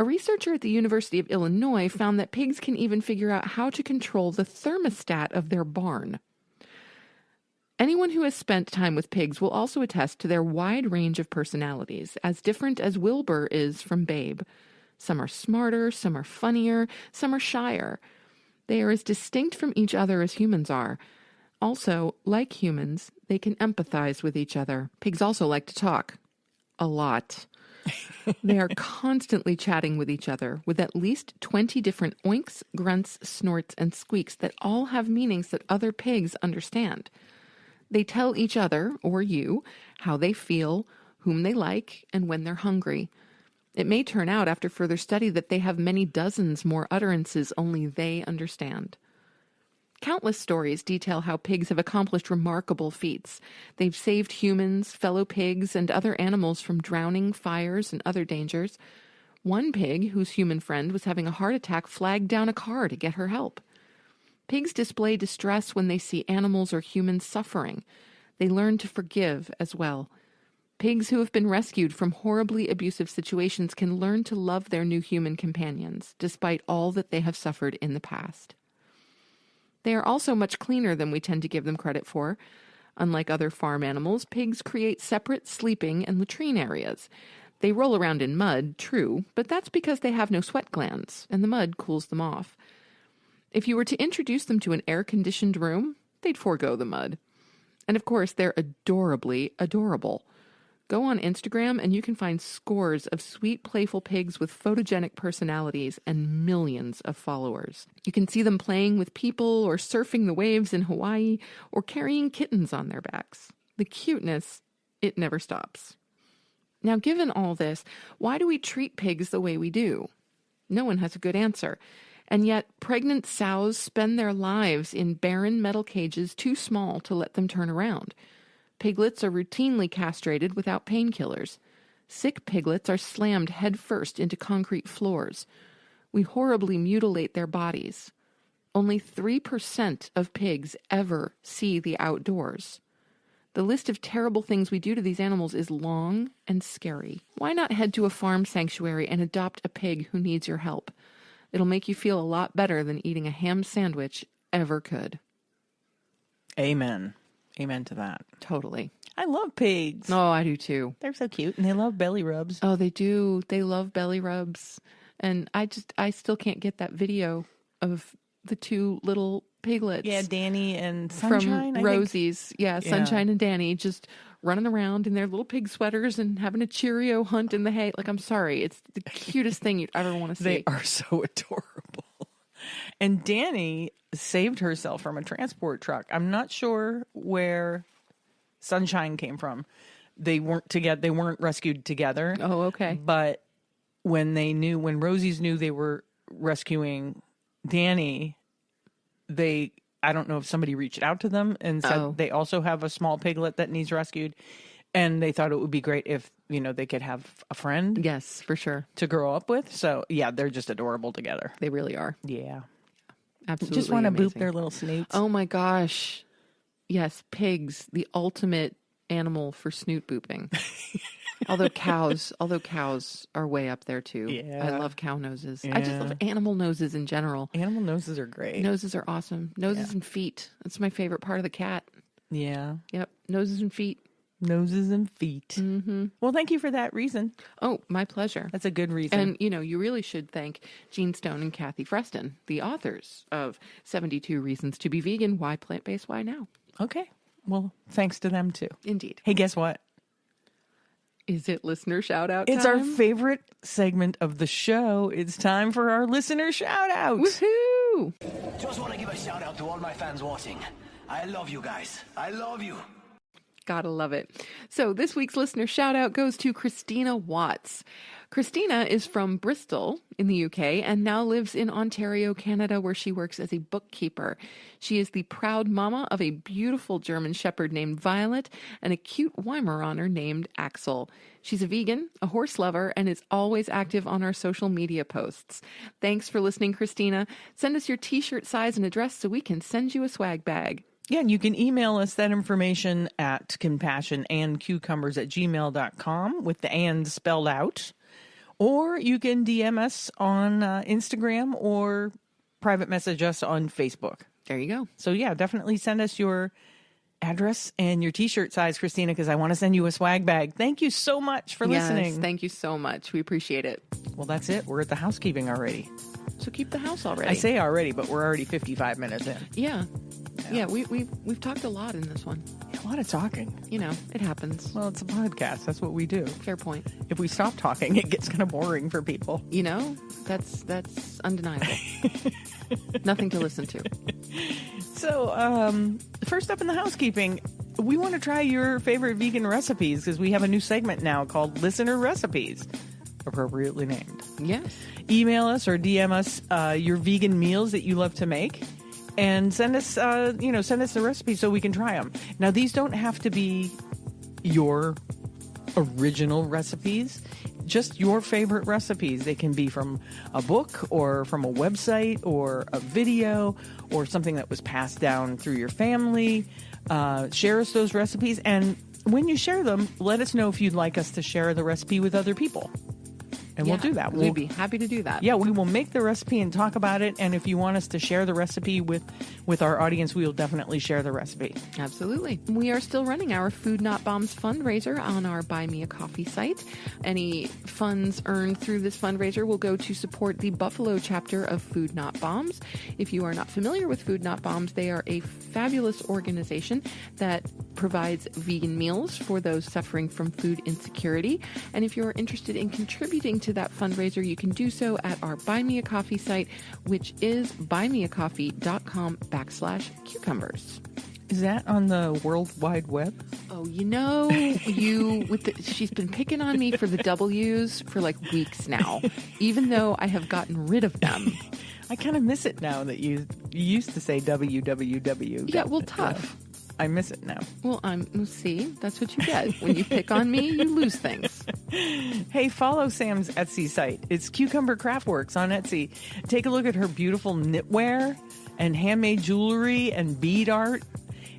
A researcher at the University of Illinois found that pigs can even figure out how to control the thermostat of their barn. Anyone who has spent time with pigs will also attest to their wide range of personalities, as different as Wilbur is from Babe. Some are smarter, some are funnier, some are shyer. They are as distinct from each other as humans are. Also, like humans, they can empathize with each other. Pigs also like to talk. A lot. They are constantly chatting with each other, with at least 20 different oinks, grunts, snorts, and squeaks that all have meanings that other pigs understand. They tell each other, or you, how they feel, whom they like, and when they're hungry. It may turn out after further study that they have many dozens more utterances only they understand. Countless stories detail how pigs have accomplished remarkable feats. They've saved humans, fellow pigs, and other animals from drowning, fires, and other dangers. One pig, whose human friend was having a heart attack, flagged down a car to get her help. Pigs display distress when they see animals or humans suffering. They learn to forgive as well. Pigs who have been rescued from horribly abusive situations can learn to love their new human companions, despite all that they have suffered in the past. They are also much cleaner than we tend to give them credit for. Unlike other farm animals, pigs create separate sleeping and latrine areas. They roll around in mud, true, but that's because they have no sweat glands, and the mud cools them off. If you were to introduce them to an air-conditioned room, they'd forego the mud. And of course, they're adorably adorable. Go on Instagram and you can find scores of sweet, playful pigs with photogenic personalities and millions of followers. You can see them playing with people or surfing the waves in Hawaii or carrying kittens on their backs. The cuteness, it never stops. Now, given all this, why do we treat pigs the way we do? No one has a good answer. And yet, pregnant sows spend their lives in barren metal cages too small to let them turn around. Piglets are routinely castrated without painkillers. Sick piglets are slammed headfirst into concrete floors. We horribly mutilate their bodies. Only 3% of pigs ever see the outdoors. The list of terrible things we do to these animals is long and scary. Why not head to a farm sanctuary and adopt a pig who needs your help? It'll make you feel a lot better than eating a ham sandwich ever could. Amen. Amen to that. Totally. I love pigs. Oh, I do too. They're so cute, and they love belly rubs. Oh, they do. They love belly rubs. And I still can't get that video of the two little piglets. Yeah, Danny and Sunshine. From Rosie's. Yeah, Sunshine and Danny just running around in their little pig sweaters and having a Cheerio hunt in the hay. Like, I'm sorry. It's the cutest thing you'd ever want to see. They are so adorable. And Danny saved herself from a transport truck. I'm not sure where Sunshine came from. They weren't together. They weren't rescued together. Oh, okay. But when Rosie's knew they were rescuing Danny, I don't know if somebody reached out to them and said they also have a small piglet that needs rescued. And they thought it would be great if, they could have a friend. Yes, for sure. To grow up with. So, yeah, they're just adorable together. They really are. Yeah. Absolutely. Just want to amazing. boop their little snoots. Oh, my gosh. Yes, pigs, the ultimate animal for snoot booping. Although cows are way up there too. Yeah. I love cow noses. Yeah. I just love animal noses in general. Animal noses are great. Noses are awesome. Noses and feet. That's my favorite part of the cat. Yeah. Yep. Noses and feet. Noses and feet. Mm-hmm. Well, thank you for that reason. Oh, my pleasure. That's a good reason. And, you really should thank Gene Stone and Kathy Freston, the authors of 72 Reasons to be Vegan, Why Plant-Based, Why Now? Okay. Well, thanks to them too. Indeed. Hey, guess what? Is it listener shout-out time? It's our favorite segment of the show. It's time for our listener shout-outs. Woohoo! Just want to give a shout-out to all my fans watching. I love you guys. I love you. Gotta love it. So this week's listener shout-out goes to Christina Watts. Christina is from Bristol in the UK and now lives in Ontario, Canada, where she works as a bookkeeper. She is the proud mama of a beautiful German Shepherd named Violet and a cute Weimaraner named Axel. She's a vegan, a horse lover, and is always active on our social media posts. Thanks for listening, Christina. Send us your t-shirt size and address so we can send you a swag bag. Yeah, and you can email us that information at compassionandcucumbers@gmail.com with the and spelled out. Or you can DM us on Instagram or private message us on Facebook. There you go. So, yeah, definitely send us your address and your t-shirt size, Christina, because I want to send you a swag bag. Thank you so much for listening. Thank you so much. We appreciate it. Well, that's it. We're at the housekeeping already. So keep the house already. I say already, but we're already 55 minutes in. Yeah. Yeah, we've talked a lot in this one. A lot of talking. It happens. Well, it's a podcast. That's what we do. Fair point. If we stop talking, it gets kind of boring for people. That's undeniable. Nothing to listen to. So, first up in the housekeeping, we want to try your favorite vegan recipes because we have a new segment now called Listener Recipes, appropriately named. Yes. Email us or DM us your vegan meals that you love to make. and send us the recipe so we can try them. Now, these don't have to be your original recipes, just your favorite recipes. They can be from a book or from a website or a video or something that was passed down through your family. Share us those recipes, and when you share them, let us know if you'd like us to share the recipe with other people. And we'll do that. We'd be happy to do that. Yeah, we will make the recipe and talk about it. And if you want us to share the recipe with our audience, we will definitely share the recipe. Absolutely. We are still running our Food Not Bombs fundraiser on our Buy Me a Coffee site. Any funds earned through this fundraiser will go to support the Buffalo chapter of Food Not Bombs. If you are not familiar with Food Not Bombs, they are a fabulous organization that provides vegan meals for those suffering from food insecurity. And if you're interested in contributing to that fundraiser, you can do so at our Buy Me a Coffee site, which is buymeacoffee.com/cucumbers. Is that on the World Wide Web? Oh, she's been picking on me for the W's for like weeks now, even though I have gotten rid of them. I kind of miss it now that you used to say www. Yeah, well, tough. I miss it now. Well, see, that's what you get. When you pick on me, you lose things. Hey, follow Sam's Etsy site. It's Cucumber Craftworks on Etsy. Take a look at her beautiful knitwear and handmade jewelry and bead art.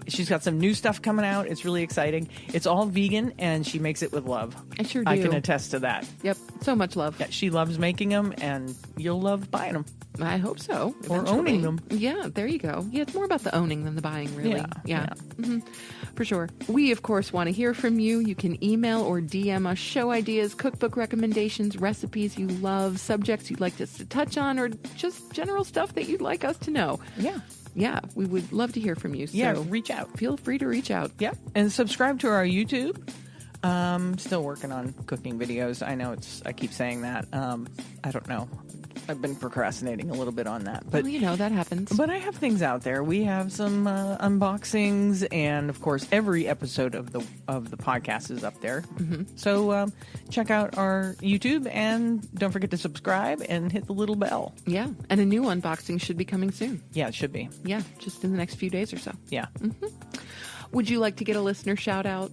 She's got some new stuff coming out. It's really exciting. It's all vegan, and she makes it with love. I sure do. I can attest to that. Yep, so much love. Yeah, she loves making them, and you'll love buying them. I hope so. Or owning them. Yeah, there you go. Yeah, it's more about the owning than the buying, really. Yeah. Mm-hmm. For sure. We, of course, want to hear from you. You can email or DM us show ideas, cookbook recommendations, recipes you love, subjects you'd like us to touch on, or just general stuff that you'd like us to know. Yeah, we would love to hear from you. So reach out. Feel free to reach out. Yeah, and subscribe to our YouTube. Still working on cooking videos. I know I keep saying that. I don't know. I've been procrastinating a little bit on that, but that happens. But I have things out there. We have some unboxings, and of course, every episode of the podcast is up there. Mm-hmm. So check out our YouTube, and don't forget to subscribe and hit the little bell. Yeah, and a new unboxing should be coming soon. Yeah, it should be. Yeah, just in the next few days or so. Yeah. Mm-hmm. Would you like to get a listener shout out?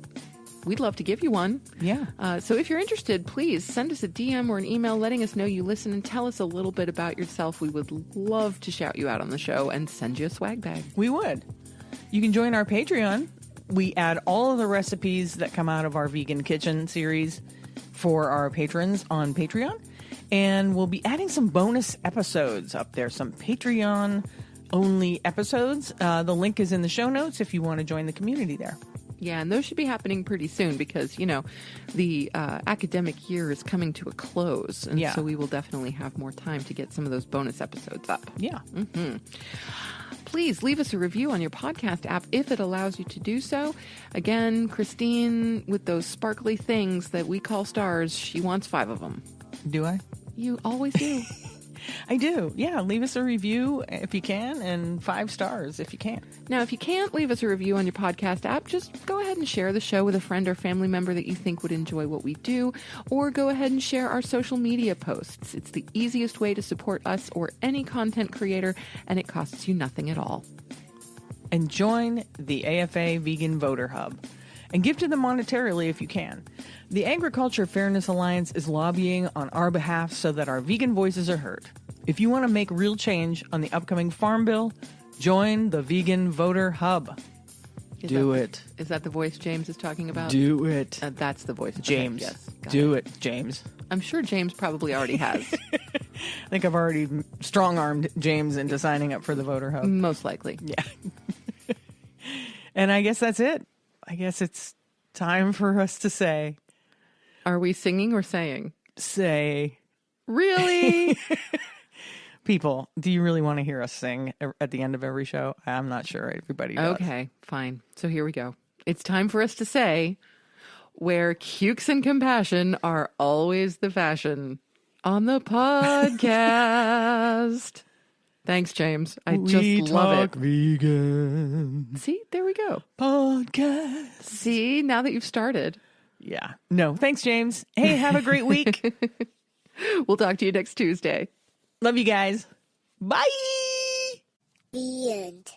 We'd love to give you one. Yeah. So if you're interested, please send us a DM or an email letting us know you listen and tell us a little bit about yourself. We would love to shout you out on the show and send you a swag bag. We would. You can join our Patreon. We add all of the recipes that come out of our Vegan Kitchen series for our patrons on Patreon. And we'll be adding some bonus episodes up there, some Patreon-only episodes. The link is in the show notes if you want to join the community there. Yeah, and those should be happening pretty soon because, the academic year is coming to a close. And so we will definitely have more time to get some of those bonus episodes up. Yeah. Mm-hmm. Please leave us a review on your podcast app if it allows you to do so. Again, Christine, with those sparkly things that we call stars, she wants 5 of them. Do I? You always do. I do. Yeah, leave us a review if you can, and 5 stars if you can. Now, if you can't leave us a review on your podcast app, just go ahead and share the show with a friend or family member that you think would enjoy what we do, or go ahead and share our social media posts. It's the easiest way to support us or any content creator, and it costs you nothing at all. And join the AFA Vegan Voter Hub, and give to them monetarily if you can. The Agriculture Fairness Alliance is lobbying on our behalf so that our vegan voices are heard. If you want to make real change on the upcoming Farm Bill, join the Vegan Voter Hub. Do it. Is that the voice James is talking about? Do it. That's the voice. James. Okay, yes. Do it, James. I'm sure James probably already has. I think I've already strong-armed James into signing up for the Voter Hub. Most likely. Yeah. And I guess that's it. I guess it's time for us to say. Are we singing or saying? Say. Really? People, do you really want to hear us sing at the end of every show? I'm not sure everybody does. Okay, fine. So here we go. It's time for us to say, where cukes and compassion are always the fashion on the podcast. Thanks, James. I just love it. Vegan. See, there we go. Podcast. See, now that you've started. Yeah. No, thanks, James. Hey, have a great week. We'll talk to you next Tuesday. Love you guys. Bye. The end.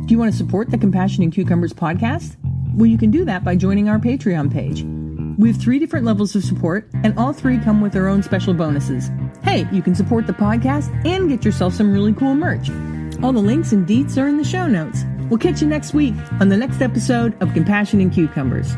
Do you want to support the Compassion and Cucumbers podcast? Well, you can do that by joining our Patreon page. We have 3 different levels of support, and all 3 come with their own special bonuses. Hey, you can support the podcast and get yourself some really cool merch. All the links and deets are in the show notes. We'll catch you next week on the next episode of Compassion and Cucumbers.